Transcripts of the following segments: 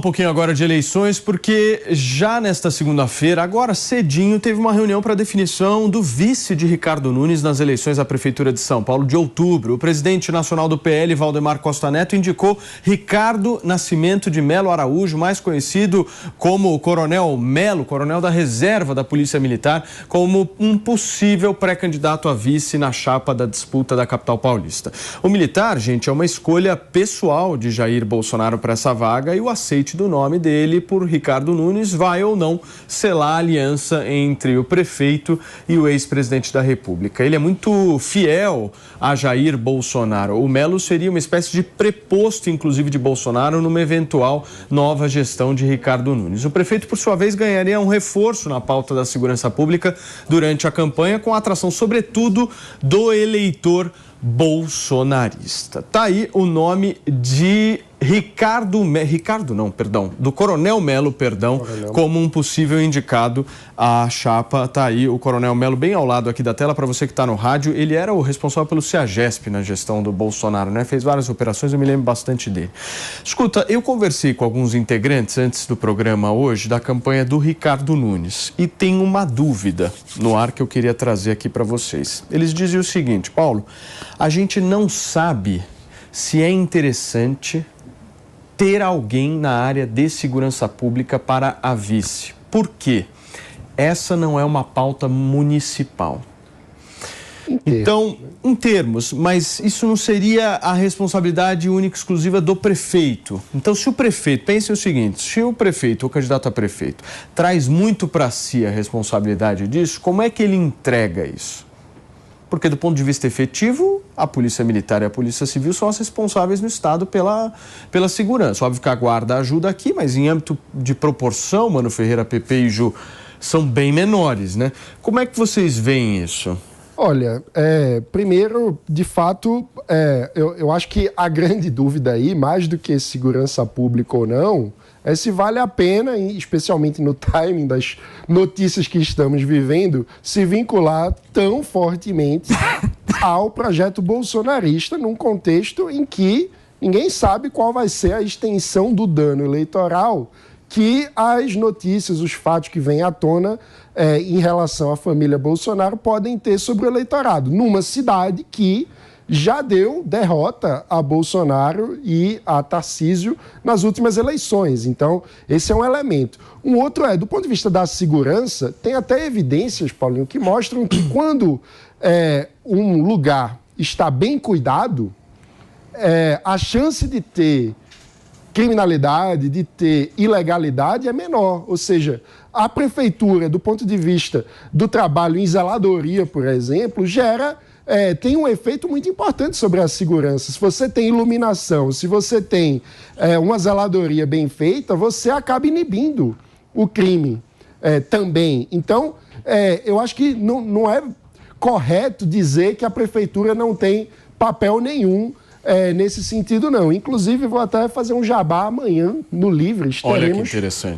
pouquinho agora de eleições, porque já nesta segunda-feira, agora cedinho, teve uma reunião para definição do vice de Ricardo Nunes nas eleições à Prefeitura de São Paulo de outubro. O presidente nacional do PL, Valdemar Costa Neto, indicou Ricardo Nascimento de Melo Araújo, mais conhecido como Coronel Melo, coronel da reserva da Polícia Militar, como um possível pré-candidato a vice na chapa da disputa da capital paulista. O militar, gente, é uma escolha pessoal de Jair Bolsonaro para essa vaga e o aceite do nome dele por Ricardo Nunes vai ou não selar a aliança entre o prefeito e o ex-presidente da República. Ele é muito fiel a Jair Bolsonaro. O Melo seria uma espécie de preposto, inclusive, de Bolsonaro numa eventual nova gestão de Ricardo Nunes. O prefeito, por sua vez, ganharia um reforço na pauta da segurança pública durante a campanha, com a atração, sobretudo, do eleitor bolsonarista. Tá aí o nome de do Coronel Melo, como um possível indicado à chapa. Tá aí o Coronel Melo bem ao lado aqui da tela, para você que está no rádio. Ele era o responsável pelo CEAGESP na gestão do Bolsonaro, né? Fez várias operações, eu me lembro bastante dele. Escuta, eu conversei com alguns integrantes antes do programa hoje da campanha do Ricardo Nunes e tem uma dúvida no ar que eu queria trazer aqui para vocês. Eles diziam o seguinte: Paulo, a gente não sabe se é interessante ter alguém na área de segurança pública para a vice. Por quê? Essa não é uma pauta municipal. Então, em termos, mas isso não seria a responsabilidade única e exclusiva do prefeito. Então, se o prefeito, pense o seguinte, se o prefeito, o candidato a prefeito, traz muito para si a responsabilidade disso, como é que ele entrega isso? Porque, do ponto de vista efetivo, a Polícia Militar e a Polícia Civil são as responsáveis no Estado pela segurança. Óbvio que a Guarda ajuda aqui, mas em âmbito de proporção, Mano Ferreira, Pepe e Ju, são bem menores, né? Como é que vocês veem isso? Olha, primeiro, de fato, eu acho que a grande dúvida aí, mais do que segurança pública ou não, é se vale a pena, especialmente no timing das notícias que estamos vivendo, se vincular tão fortemente ao projeto bolsonarista num contexto em que ninguém sabe qual vai ser a extensão do dano eleitoral que as notícias, os fatos que vêm à tona em relação à família Bolsonaro podem ter sobre o eleitorado, numa cidade que já deu derrota a Bolsonaro e a Tarcísio nas últimas eleições. Então, esse é um elemento. Um outro do ponto de vista da segurança, tem até evidências, Paulinho, que mostram que quando um lugar está bem cuidado, a chance de ter criminalidade, de ter ilegalidade é menor. Ou seja, a prefeitura, do ponto de vista do trabalho em zeladoria, por exemplo, tem um efeito muito importante sobre a segurança. Se você tem iluminação, se você tem uma zeladoria bem feita, você acaba inibindo o crime também. Então, eu acho que não é correto dizer que a prefeitura não tem papel nenhum nesse sentido, não. Inclusive, vou até fazer um jabá amanhã, no Livres. Teremos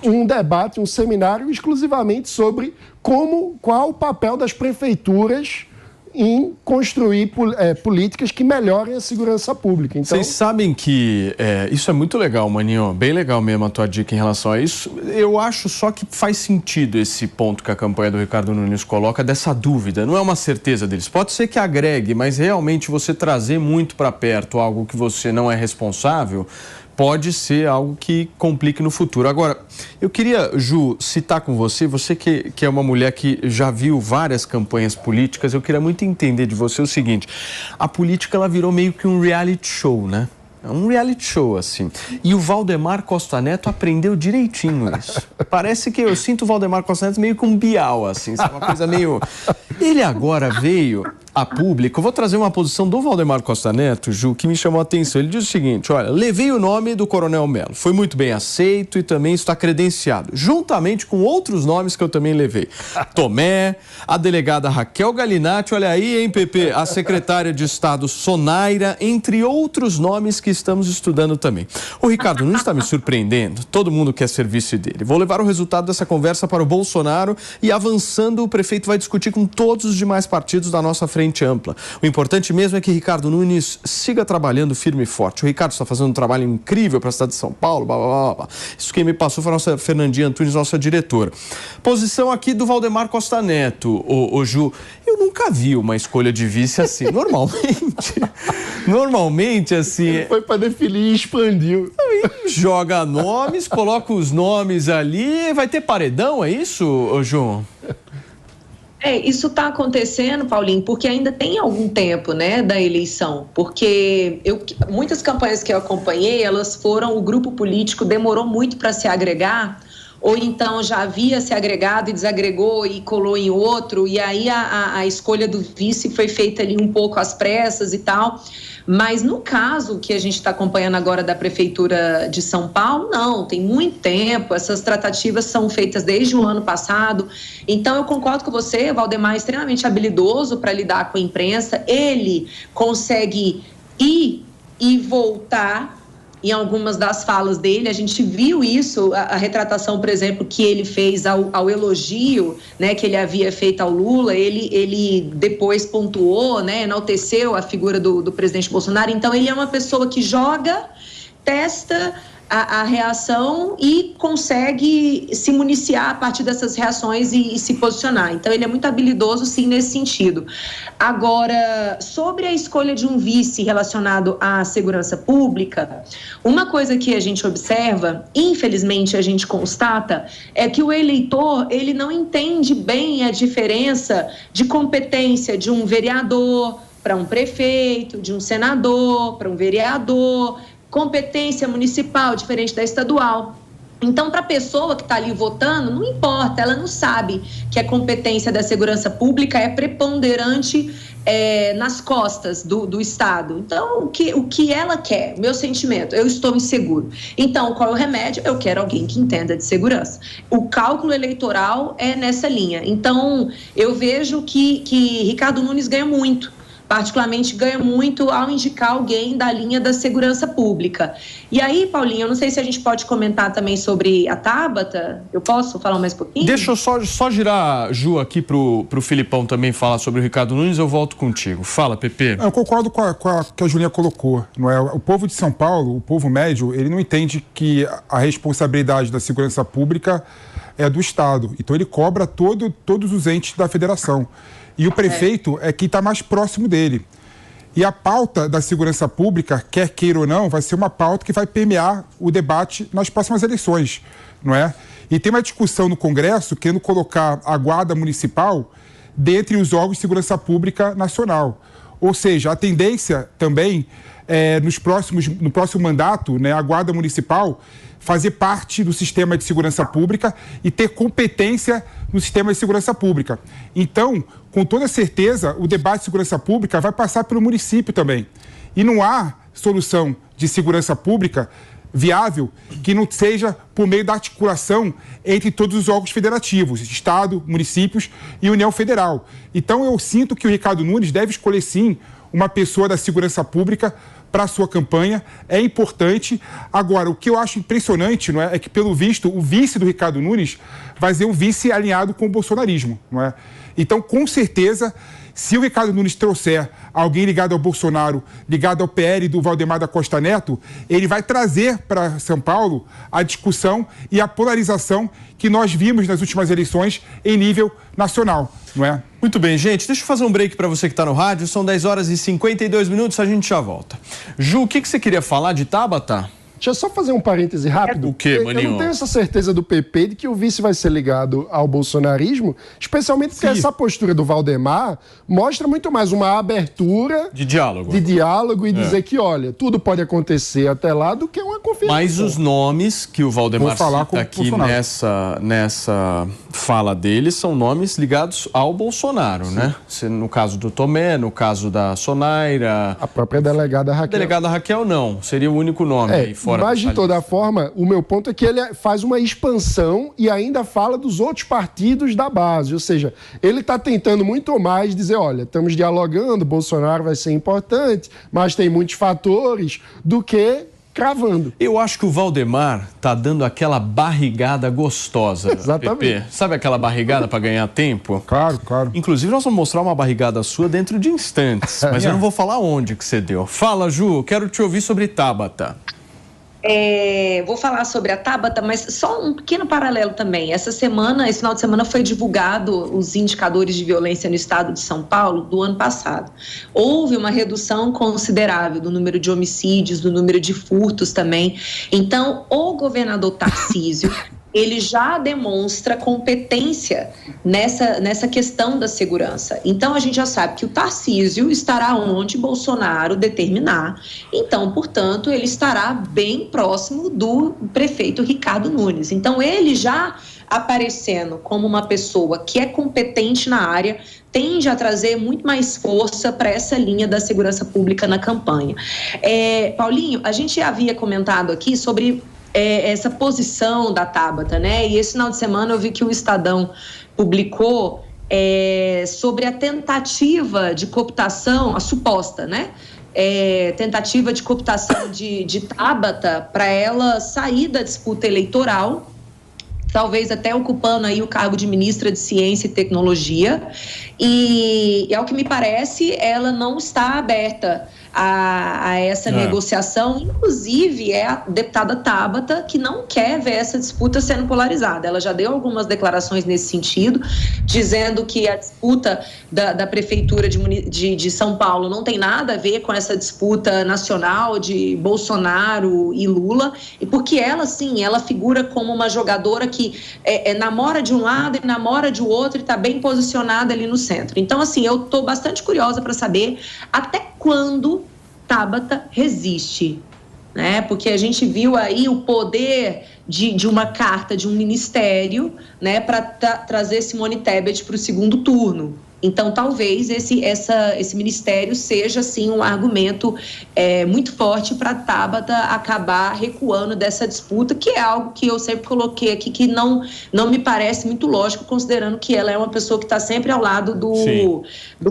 um debate, um seminário exclusivamente sobre qual o papel das prefeituras em construir políticas que melhorem a segurança pública. Então, vocês sabem que isso é muito legal, Maninho, bem legal mesmo a tua dica em relação a isso. Eu acho só que faz sentido esse ponto que a campanha do Ricardo Nunes coloca, dessa dúvida. Não é uma certeza deles. Pode ser que agregue, mas realmente você trazer muito para perto algo que você não é responsável pode ser algo que complique no futuro. Agora, eu queria, Ju, citar com você que é uma mulher que já viu várias campanhas políticas, eu queria muito entender de você o seguinte: a política ela virou meio que um reality show, né? É um reality show, assim. E o Valdemar Costa Neto aprendeu direitinho isso. Parece que eu sinto o Valdemar Costa Neto meio que um Bial, assim. Isso é uma coisa meio... Ele agora veio a público. Eu vou trazer uma posição do Valdemar Costa Neto, Ju, que me chamou a atenção. Ele diz o seguinte: olha, levei o nome do Coronel Melo. Foi muito bem aceito e também está credenciado, juntamente com outros nomes que eu também levei. Tomé, a delegada Raquel Galinatti, olha aí, hein, Pepe? A secretária de Estado Sonaira, entre outros nomes que estamos estudando também. O Ricardo Nunes está me surpreendendo. Todo mundo quer ser vice dele. Vou levar o resultado dessa conversa para o Bolsonaro e, avançando, o prefeito vai discutir com todos os demais partidos da nossa frente frente ampla. O importante mesmo é que Ricardo Nunes siga trabalhando firme e forte. O Ricardo está fazendo um trabalho incrível para a cidade de São Paulo, blá, blá, blá, blá. Isso quem me passou foi a nossa Fernandinha Antunes, nossa diretora. Posição aqui do Valdemar Costa Neto, o Ju. Eu nunca vi uma escolha de vice assim, normalmente assim... Foi para definir e expandiu. Joga nomes, coloca os nomes ali, vai ter paredão, é isso, Ju? Isso está acontecendo, Paulinho, porque ainda tem algum tempo, né, da eleição, porque muitas campanhas que eu acompanhei, o grupo político demorou muito para se agregar, ou então já havia se agregado e desagregou e colou em outro, e aí a escolha do vice foi feita ali um pouco às pressas e tal. Mas no caso que a gente está acompanhando agora da Prefeitura de São Paulo, não, tem muito tempo, essas tratativas são feitas desde o ano passado. Então eu concordo com você, o Valdemar é extremamente habilidoso para lidar com a imprensa, ele consegue ir e voltar em algumas das falas dele, a gente viu isso, a retratação, por exemplo, que ele fez ao elogio, né, que ele havia feito ao Lula, ele depois pontuou, né, enalteceu a figura do presidente Bolsonaro. Então ele é uma pessoa que joga, testa a reação e consegue se municiar a partir dessas reações e se posicionar. Então ele é muito habilidoso, sim, nesse sentido. Agora, sobre a escolha de um vice relacionado à segurança pública, uma coisa que a gente observa, infelizmente a gente constata, é que o eleitor, ele não entende bem a diferença de competência de um vereador para um prefeito, de um senador para um vereador, competência municipal diferente da estadual. Então, para a pessoa que está ali votando, não importa, ela não sabe que a competência da segurança pública é preponderante nas costas do Estado. Então, o que ela quer? Meu sentimento, eu estou inseguro. Então, qual é o remédio? Eu quero alguém que entenda de segurança. O cálculo eleitoral é nessa linha. Então, eu vejo que Ricardo Nunes ganha muito. Particularmente ganha muito ao indicar alguém da linha da segurança pública. E aí, Paulinho, eu não sei se a gente pode comentar também sobre a Tabata. Eu posso falar mais um pouquinho? Deixa eu só girar, Ju, aqui pro Filipão também falar sobre o Ricardo Nunes, eu volto contigo. Fala, Pepe. Eu concordo com a que a Julinha colocou. Não é? O povo de São Paulo, o povo médio, ele não entende que a responsabilidade da segurança pública é do Estado. Então ele cobra todos os entes da federação. E o prefeito é quem está mais próximo dele. E a pauta da segurança pública, quer queira ou não, vai ser uma pauta que vai permear o debate nas próximas eleições, não é? E tem uma discussão no Congresso querendo colocar a Guarda Municipal dentre os órgãos de segurança pública nacional. Ou seja, a tendência também no próximo mandato, né, a Guarda Municipal fazer parte do sistema de segurança pública e ter competência no sistema de segurança pública. Então, com toda certeza, o debate de segurança pública vai passar pelo município também. E não há solução de segurança pública viável que não seja por meio da articulação entre todos os órgãos federativos, Estado, municípios e União Federal. Então, eu sinto que o Ricardo Nunes deve escolher, sim, uma pessoa da segurança pública para a sua campanha, é importante. Agora, o que eu acho impressionante, não é que, pelo visto, o vice do Ricardo Nunes vai ser um vice alinhado com o bolsonarismo, não é? Então, com certeza, se o Ricardo Nunes trouxer alguém ligado ao Bolsonaro, ligado ao PL do Valdemar da Costa Neto, ele vai trazer para São Paulo a discussão e a polarização que nós vimos nas últimas eleições em nível nacional, não é? Muito bem, gente, deixa eu fazer um break para você que está no rádio, são 10 horas e 52 minutos, a gente já volta. Ju, o que você queria falar de Tabata? Deixa eu só fazer um parêntese rápido. O quê, Maninho? Eu não tenho essa certeza do PP de que o vice vai ser ligado ao bolsonarismo, especialmente porque essa postura do Valdemar mostra muito mais uma abertura de diálogo e dizer que, olha, tudo pode acontecer até lá do que uma confirmação. Mas os nomes que o Valdemar cita aqui nessa fala dele são nomes ligados ao Bolsonaro, né? No caso do Tomé, no caso da Sonaira... A própria delegada Raquel. A delegada Raquel não, seria o único nome aí fora. Mas, de toda forma, o meu ponto é que ele faz uma expansão e ainda fala dos outros partidos da base. Ou seja, ele está tentando muito mais dizer, olha, estamos dialogando, Bolsonaro vai ser importante, mas tem muitos fatores, do que cravando. Eu acho que o Valdemar tá dando aquela barrigada gostosa. Exatamente. Pepe. Sabe aquela barrigada para ganhar tempo? Claro, claro. Inclusive, nós vamos mostrar uma barrigada sua dentro de instantes, mas eu não vou falar onde que você deu. Fala, Ju, quero te ouvir sobre Tabata. Vou falar sobre a Tabata, mas só um pequeno paralelo também. Esse final de semana foi divulgado os indicadores de violência no estado de São Paulo do ano passado. Houve uma redução considerável do número de homicídios, do número de furtos também. Então, o governador Tarcísio, ele já demonstra competência nessa questão da segurança. Então, a gente já sabe que o Tarcísio estará onde Bolsonaro determinar. Então, portanto, ele estará bem próximo do prefeito Ricardo Nunes. Então, ele já aparecendo como uma pessoa que é competente na área, tende a trazer muito mais força para essa linha da segurança pública na campanha. Paulinho, a gente havia comentado aqui sobre essa posição da Tabata, né? E esse final de semana eu vi que o Estadão publicou sobre a tentativa de cooptação, a suposta, né? Tentativa de cooptação de Tabata para ela sair da disputa eleitoral, talvez até ocupando aí o cargo de ministra de Ciência e Tecnologia. E ao que me parece, ela não está aberta a essa negociação. Inclusive, é a deputada Tabata que não quer ver essa disputa sendo polarizada. Ela já deu algumas declarações nesse sentido, dizendo que a disputa da Prefeitura de São Paulo não tem nada a ver com essa disputa nacional de Bolsonaro e Lula, e porque ela, sim, ela figura como uma jogadora que namora de um lado e namora de outro e está bem posicionada ali no centro. Então, assim, eu estou bastante curiosa para saber até quando Tabata resiste, né? Porque a gente viu aí o poder de uma carta de um ministério, né, para trazer Simone Tebet para o segundo turno. Então, talvez esse ministério seja, sim, um argumento muito forte para a Tabata acabar recuando dessa disputa, que é algo que eu sempre coloquei aqui, que não me parece muito lógico, considerando que ela é uma pessoa que está sempre ao lado do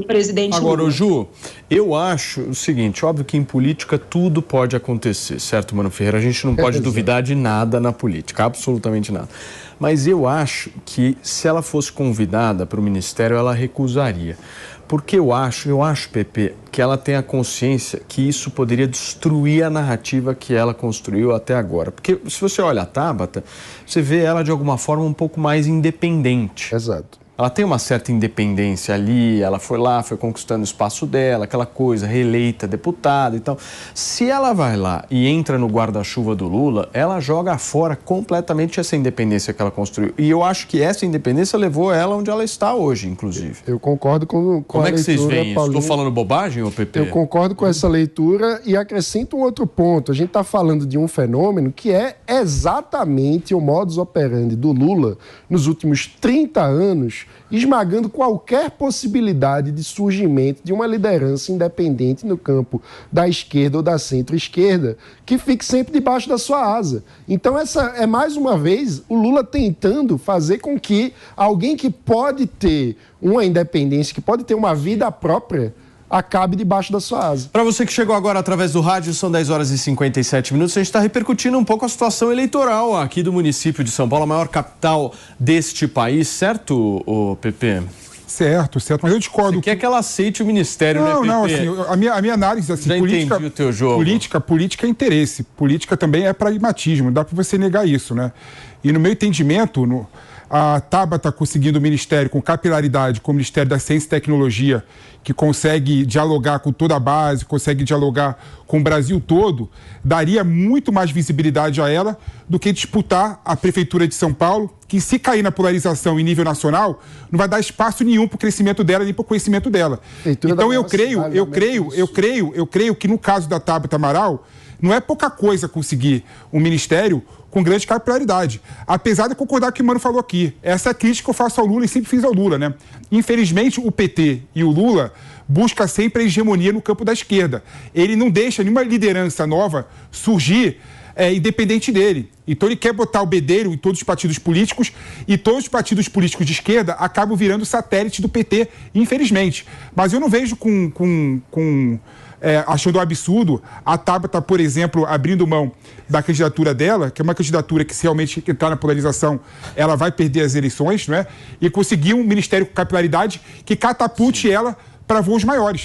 presidente Lula. Agora, Ju, eu acho o seguinte, óbvio que em política tudo pode acontecer, certo, Mano Ferreira? A gente não pode duvidar de nada na política, absolutamente nada. Mas eu acho que se ela fosse convidada para o ministério, ela recusaria. Porque eu acho, Pepe, que ela tem a consciência que isso poderia destruir a narrativa que ela construiu até agora. Porque se você olha a Tabata, você vê ela de alguma forma um pouco mais independente. Exato. Ela tem uma certa independência ali, ela foi lá, foi conquistando o espaço dela, aquela coisa, reeleita deputada e tal. Se ela vai lá e entra no guarda-chuva do Lula, ela joga fora completamente essa independência que ela construiu. E eu acho que essa independência levou ela onde ela está hoje, inclusive. Eu concordo com a leitura, Como é que vocês veem isso? Paulinho. Estou falando bobagem, ô Pepe? Eu concordo com essa leitura e acrescento um outro ponto. A gente está falando de um fenômeno que é exatamente o modus operandi do Lula nos últimos 30 anos, esmagando qualquer possibilidade de surgimento de uma liderança independente no campo da esquerda ou da centro-esquerda, que fique sempre debaixo da sua asa. Então, essa é, mais uma vez, o Lula tentando fazer com que alguém que pode ter uma independência, que pode ter uma vida própria, acabe debaixo da sua asa. Para você que chegou agora através do rádio, são 10 horas e 57 minutos. A gente está repercutindo um pouco a situação eleitoral aqui do município de São Paulo, a maior capital deste país, certo, Pepe? Certo, mas eu discordo. Você quer que ela aceite o ministério, né, Pepe? Não, assim, a minha análise, assim, já política, entendi o teu jogo. Política é interesse, política também é pragmatismo, não dá para você negar isso, né? E no meu entendimento, a Tabata conseguindo o ministério com capilaridade, com o Ministério da Ciência e Tecnologia, que consegue dialogar com toda a base, consegue dialogar com o Brasil todo, daria muito mais visibilidade a ela do que disputar a Prefeitura de São Paulo, que se cair na polarização em nível nacional, não vai dar espaço nenhum para o crescimento dela nem para o conhecimento dela. Então eu creio que no caso da Tabata Amaral, não é pouca coisa conseguir um ministério com grande capilaridade. Apesar de concordar com o que o Mano falou aqui. Essa é a crítica que eu faço ao Lula e sempre fiz ao Lula, né? Infelizmente, o PT e o Lula buscam sempre a hegemonia no campo da esquerda. Ele não deixa nenhuma liderança nova surgir independente dele. Então ele quer botar o bedelho em todos os partidos políticos e todos os partidos políticos de esquerda acabam virando satélite do PT, infelizmente. Mas eu não vejo com achando um absurdo a Tabata, por exemplo, abrindo mão da candidatura dela, que é uma candidatura que, se realmente entrar na polarização, ela vai perder as eleições, não é? E conseguir um ministério com capilaridade que catapulte ela para voos maiores.